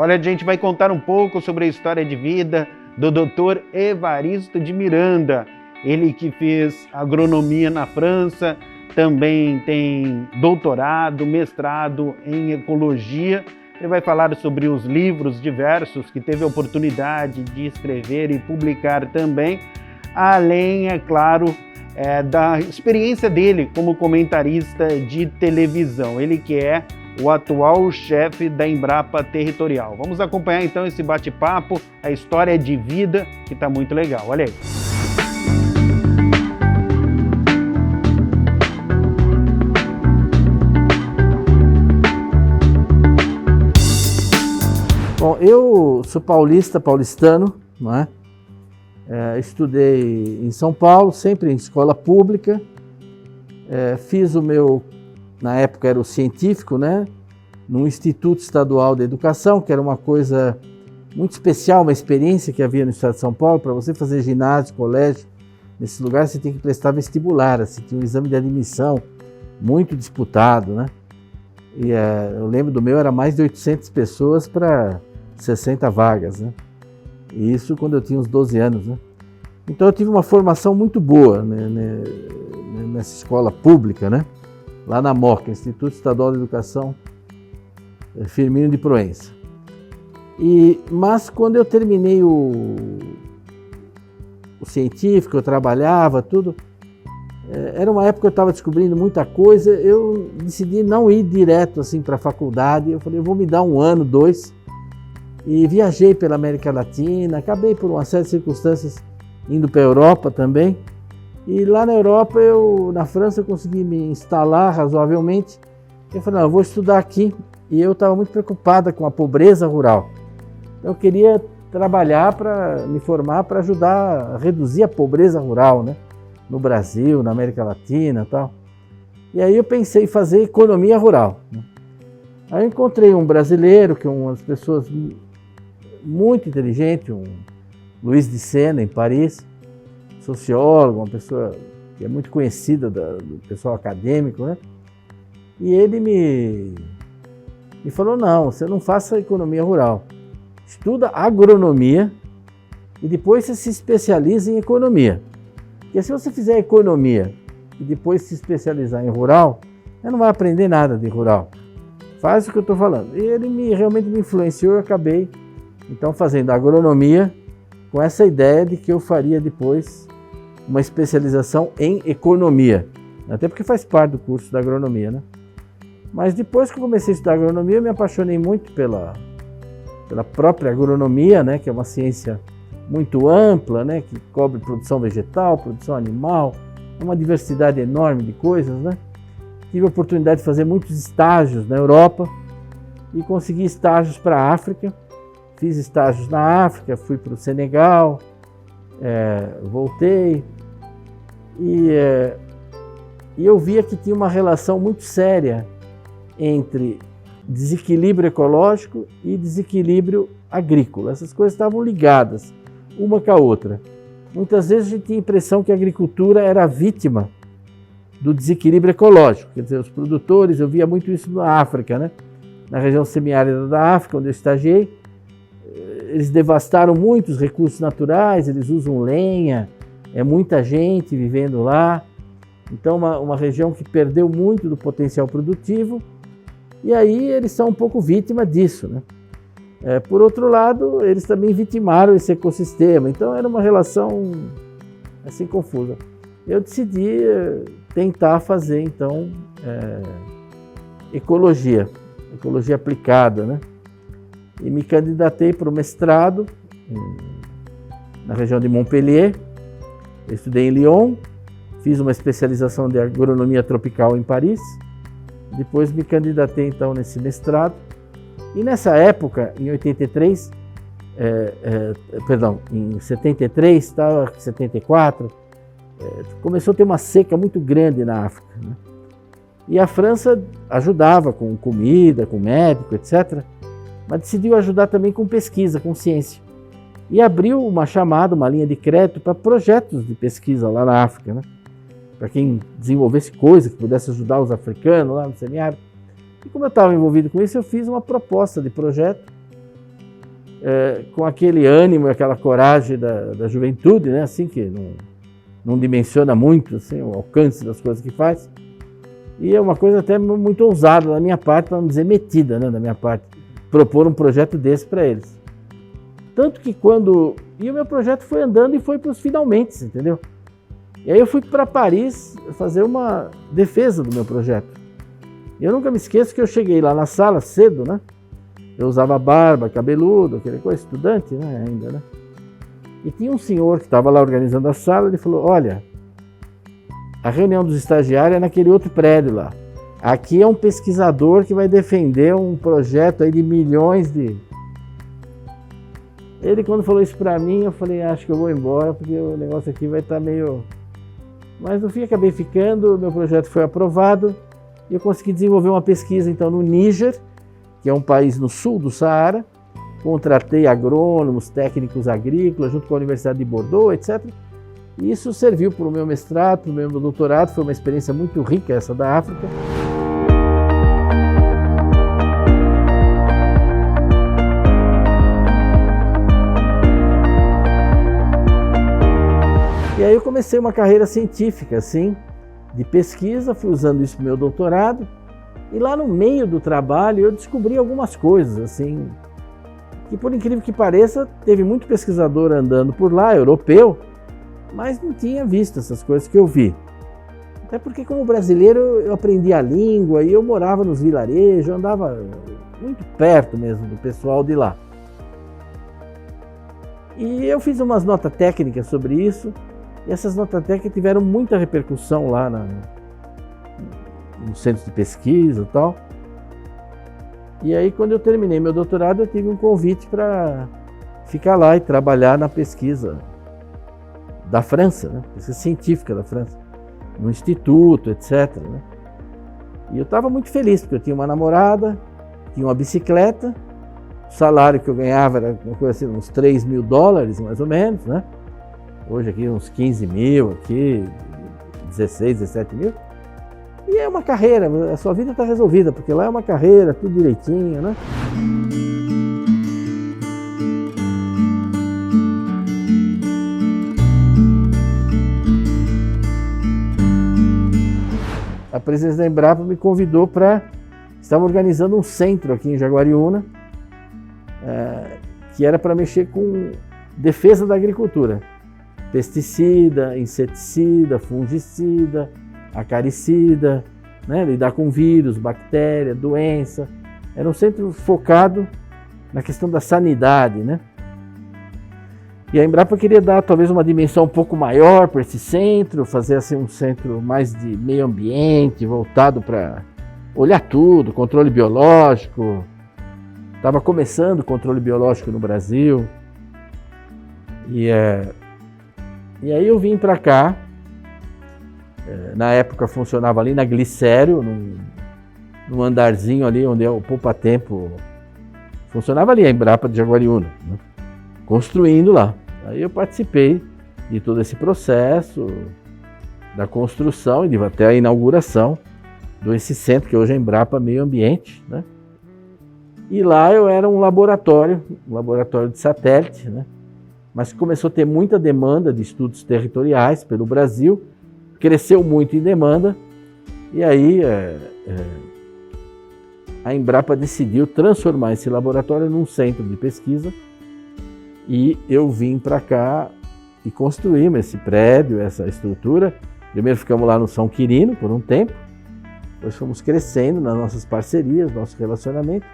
Olha, a gente vai contar um pouco sobre a história de vida do Dr. Evaristo de Miranda. Ele que fez agronomia na França, também tem doutorado, mestrado em ecologia. Ele vai falar sobre os livros diversos que teve a oportunidade de escrever e publicar também, além, é claro, da experiência dele como comentarista de televisão. Ele que é o atual chefe da Embrapa Territorial. Vamos acompanhar então esse bate-papo, a história de vida, que está muito legal. Olha aí. Bom, eu sou paulistano, não é? Estudei em São Paulo, sempre em escola pública. Fiz o meu, na época era o científico, né? No Instituto Estadual de Educação, que era uma coisa muito especial, uma experiência que havia no estado de São Paulo. Para você fazer ginásio, colégio, nesse lugar você tem que prestar vestibular, assim, tinha um exame de admissão muito disputado, né? E eu lembro do meu, era mais de 800 pessoas para 60 vagas, né? E isso quando eu tinha uns 12 anos, né? Então eu tive uma formação muito boa, né, nessa escola pública, né? Lá na MOCA, Instituto Estadual de Educação Firmino de Proença. Mas quando eu terminei o científico, eu trabalhava, tudo, era uma época que eu estava descobrindo muita coisa, eu decidi não ir direto assim para a faculdade. Eu falei, eu vou me dar 1 ano, 2, e viajei pela América Latina, acabei por uma série de circunstâncias indo para a Europa também. E lá na Europa, na França, eu consegui me instalar razoavelmente. Eu falei, não, eu vou estudar aqui. E eu estava muito preocupada com a pobreza rural. Então, eu queria trabalhar para me formar, para ajudar a reduzir a pobreza rural, né? No Brasil, na América Latina e tal. E aí eu pensei em fazer economia rural. Aí eu encontrei um brasileiro, que é uma das pessoas muito inteligente, um Luiz de Sena, em Paris, sociólogo, uma pessoa que é muito conhecida do pessoal acadêmico, né? E ele me falou, não, você não faça economia rural, estuda agronomia e depois você se especializa em economia. Porque se você fizer economia e depois se especializar em rural, você não vai aprender nada de rural. Faz o que eu estou falando. E ele realmente me influenciou, eu acabei então fazendo agronomia com essa ideia de que eu faria depois uma especialização em economia, até porque faz parte do curso da agronomia, né? Mas depois que eu comecei a estudar agronomia, eu me apaixonei muito pela própria agronomia, né? Que é uma ciência muito ampla, né? Que cobre produção vegetal, produção animal, uma diversidade enorme de coisas, né? Tive a oportunidade de fazer muitos estágios na Europa e consegui estágios para a África. Fiz estágios na África, fui para o Senegal, voltei e eu via que tinha uma relação muito séria entre desequilíbrio ecológico e desequilíbrio agrícola. Essas coisas estavam ligadas uma com a outra. Muitas vezes a gente tinha a impressão que a agricultura era vítima do desequilíbrio ecológico. Quer dizer, os produtores, eu via muito isso na África, né? Na região semiárida da África, onde eu estagiei, eles devastaram muitos recursos naturais, eles usam lenha, muita gente vivendo lá. Então, uma região que perdeu muito do potencial produtivo, e aí eles são um pouco vítima disso, né? Por outro lado, eles também vitimaram esse ecossistema, então era uma relação assim confusa. Eu decidi tentar fazer, então, ecologia aplicada, né? E me candidatei para o mestrado na região de Montpellier. Eu estudei em Lyon, fiz uma especialização de agronomia tropical em Paris. Depois me candidatei então nesse mestrado. E nessa época, em 83, em 73, 74, começou a ter uma seca muito grande na África, né? E a França ajudava com comida, com médico, etc., mas decidiu ajudar também com pesquisa, com ciência. E abriu uma linha de crédito para projetos de pesquisa lá na África, né? Para quem desenvolvesse coisa que pudesse ajudar os africanos lá no semiárido. E como eu estava envolvido com isso, eu fiz uma proposta de projeto com aquele ânimo, aquela coragem da juventude, né? Assim, que não dimensiona muito assim, o alcance das coisas que faz. E é uma coisa até muito ousada da minha parte, para não dizer metida, né, da minha parte, propor um projeto desse para eles. Tanto que E o meu projeto foi andando e foi para os finalmente, entendeu? E aí eu fui para Paris fazer uma defesa do meu projeto. E eu nunca me esqueço que eu cheguei lá na sala cedo, né? Eu usava barba, cabeludo, aquele coisa, estudante, né, ainda, né? E tinha um senhor que estava lá organizando a sala, ele falou, olha, a reunião dos estagiários é naquele outro prédio lá. Aqui é um pesquisador que vai defender um projeto aí de milhões de... Ele, quando falou isso para mim, eu falei, acho que eu vou embora, porque o negócio aqui vai estar meio... Mas no fim acabei ficando, meu projeto foi aprovado, e eu consegui desenvolver uma pesquisa então no Níger, que é um país no sul do Saara. Contratei agrônomos, técnicos agrícolas, junto com a Universidade de Bordeaux, etc. E isso serviu para o meu mestrado, para o meu doutorado, foi uma experiência muito rica essa da África. E aí eu comecei uma carreira científica, assim, de pesquisa, fui usando isso para o meu doutorado, e lá no meio do trabalho eu descobri algumas coisas, assim, que por incrível que pareça, teve muito pesquisador andando por lá, europeu, mas não tinha visto essas coisas que eu vi. Até porque como brasileiro eu aprendi a língua e eu morava nos vilarejos, eu andava muito perto mesmo do pessoal de lá. E eu fiz umas notas técnicas sobre isso, e essas notas técnicas tiveram muita repercussão lá no centro de pesquisa e tal. E aí, quando eu terminei meu doutorado, eu tive um convite para ficar lá e trabalhar na pesquisa da França, né? Pesquisa científica da França, no instituto, etc. Né? E eu estava muito feliz, porque eu tinha uma namorada, tinha uma bicicleta, o salário que eu ganhava era uma coisa assim, uns $3.000, mais ou menos, né? Hoje aqui uns 15 mil, aqui 16, 17 mil. E é uma carreira, a sua vida está resolvida, porque lá é uma carreira, tudo direitinho, né? A presidência da Embrapa me convidou para... Estava organizando um centro aqui em Jaguariúna, que era para mexer com defesa da agricultura. Pesticida, inseticida, fungicida, acaricida, né? Lidar com vírus, bactéria, doença. Era um centro focado na questão da sanidade, né? E a Embrapa queria dar talvez uma dimensão um pouco maior para esse centro, fazer assim um centro mais de meio ambiente, voltado para olhar tudo, controle biológico. Estava começando o controle biológico no Brasil. E aí eu vim para cá. Na época funcionava ali na Glicério, num andarzinho ali onde é o poupa-tempo. Funcionava ali a Embrapa de Jaguariúna, né? Construindo lá. Aí eu participei de todo esse processo, da construção e até a inauguração desse centro, que hoje é Embrapa Meio Ambiente, né? E lá eu era um laboratório de satélite, né? Mas começou a ter muita demanda de estudos territoriais pelo Brasil, cresceu muito em demanda, e aí a Embrapa decidiu transformar esse laboratório num centro de pesquisa, e eu vim para cá e construímos esse prédio, essa estrutura. Primeiro ficamos lá no São Quirino por um tempo, depois fomos crescendo nas nossas parcerias, nosso relacionamento,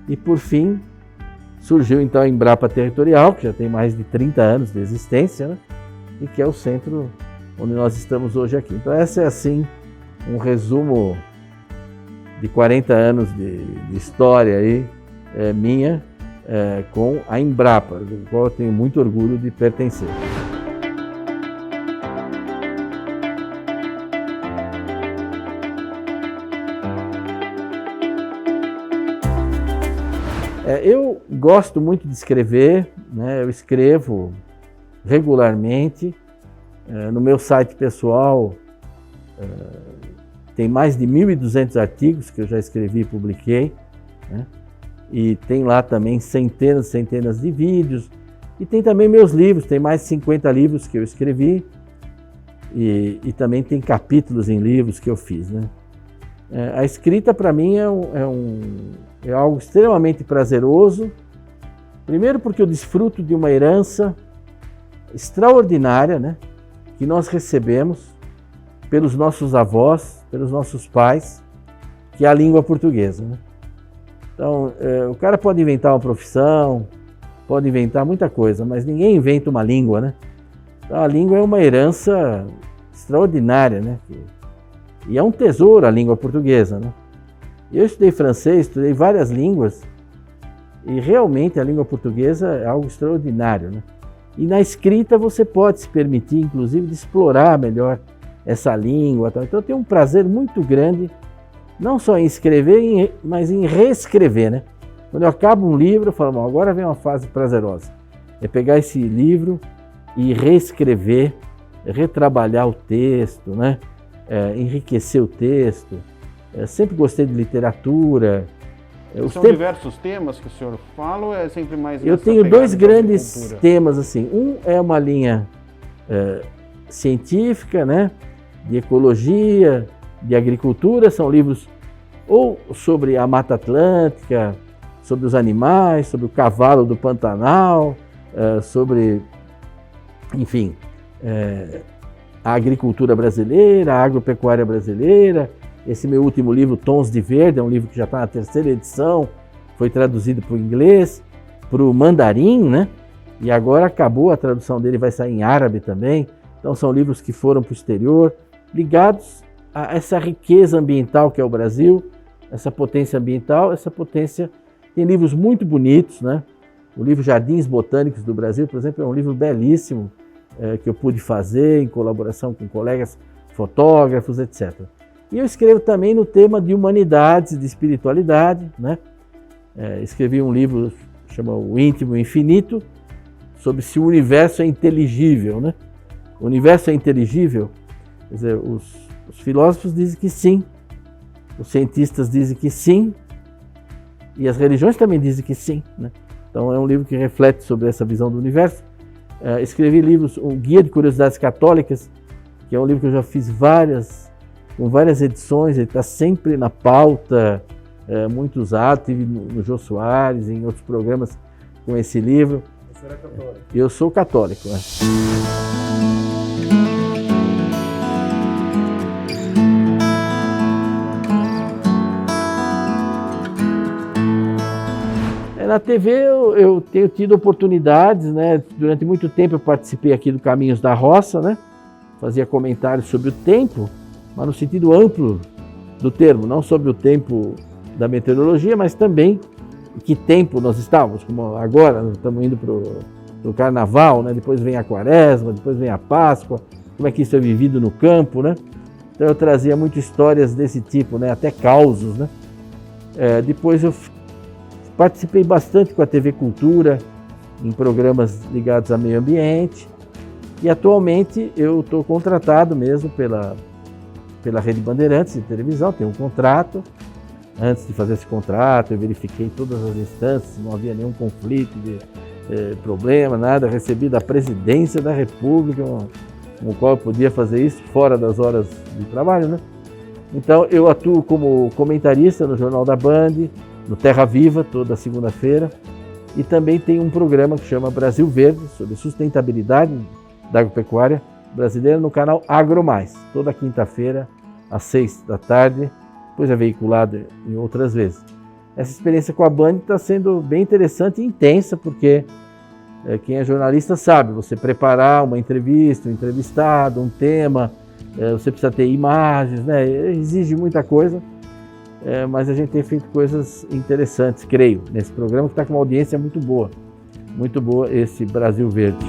e por fim surgiu então a Embrapa Territorial, que já tem mais de 30 anos de existência, né? E que é o centro onde nós estamos hoje aqui. Então essa é assim um resumo de 40 anos de história aí, minha, com a Embrapa, do qual eu tenho muito orgulho de pertencer. Eu gosto muito de escrever, né? Eu escrevo regularmente. No meu site pessoal tem mais de 1.200 artigos que eu já escrevi e publiquei, né? e tem lá também centenas de vídeos, e tem também meus livros, tem mais de 50 livros que eu escrevi, e também tem capítulos em livros que eu fiz, né? A escrita para mim é algo extremamente prazeroso, primeiro porque eu desfruto de uma herança extraordinária, né, que nós recebemos pelos nossos avós, pelos nossos pais, que é a língua portuguesa, né? Então, o cara pode inventar uma profissão, pode inventar muita coisa, mas ninguém inventa uma língua, né? Então, a língua é uma herança extraordinária, né? E é um tesouro a língua portuguesa, né? Eu estudei francês, estudei várias línguas, e realmente a língua portuguesa é algo extraordinário, né? E na escrita você pode se permitir, inclusive, de explorar melhor essa língua. Então eu tenho um prazer muito grande, não só em escrever, mas em reescrever, né? Quando eu acabo um livro, eu falo, agora vem uma fase prazerosa. É pegar esse livro e reescrever, retrabalhar o texto, né? Enriquecer o texto. Sempre gostei de literatura. São diversos temas que o senhor fala ou é sempre mais... Eu tenho dois grandes temas, assim. Um é uma linha científica, né? De ecologia, de agricultura. São livros ou sobre a Mata Atlântica, sobre os animais, sobre o cavalo do Pantanal, sobre, enfim, a agricultura brasileira, a agropecuária brasileira. Esse meu último livro, Tons de Verde, é um livro que já está na 3ª edição, foi traduzido para o inglês, para o mandarim, né? E agora acabou a tradução dele, vai sair em árabe também. Então são livros que foram para o exterior, ligados a essa riqueza ambiental que é o Brasil, essa potência ambiental, essa potência... Tem livros muito bonitos, né? O livro Jardins Botânicos do Brasil, por exemplo, é um livro belíssimo que eu pude fazer em colaboração com colegas fotógrafos, etc. E eu escrevo também no tema de humanidades, de espiritualidade, né? Escrevi um livro chamado O Íntimo Infinito, sobre se o universo é inteligível, né? O universo é inteligível? Quer dizer, os filósofos dizem que sim, os cientistas dizem que sim, e as religiões também dizem que sim, né? Então é um livro que reflete sobre essa visão do universo. Escrevi livros, o Guia de Curiosidades Católicas, que é um livro que eu já fiz com várias edições, ele está sempre na pauta, muito usado, tive no Jô Soares, em outros programas com esse livro. Você era católico? Eu sou católico, né? Na TV eu tenho tido oportunidades, né? Durante muito tempo eu participei aqui do Caminhos da Roça, né? Fazia comentários sobre o tempo, mas no sentido amplo do termo, não sobre o tempo da meteorologia, mas também que tempo nós estávamos, como agora nós estamos indo para o Carnaval, né? Depois vem a Quaresma, depois vem a Páscoa, como é que isso é vivido no campo, né? Então eu trazia muitas histórias desse tipo, né? Até causos, né? Depois eu participei bastante com a TV Cultura, em programas ligados a meio ambiente, e atualmente eu estou contratado mesmo pela Rede Bandeirantes de televisão, tenho um contrato. Antes de fazer esse contrato, eu verifiquei todas as instâncias, não havia nenhum conflito de problema, nada. Recebi da Presidência da República, com o qual eu podia fazer isso fora das horas de trabalho, né? Então eu atuo como comentarista no Jornal da Band, no Terra Viva, toda segunda-feira, e também tem um programa que chama Brasil Verde, sobre sustentabilidade da agropecuária brasileira, no canal AgroMais, toda quinta-feira, às 6 da tarde, depois é veiculado em outras vezes. Essa experiência com a Band está sendo bem interessante e intensa, porque quem é jornalista sabe, você preparar uma entrevista, um entrevistado, um tema, você precisa ter imagens, né? Exige muita coisa. Mas a gente tem feito coisas interessantes, creio, nesse programa que está com uma audiência muito boa esse Brasil Verde.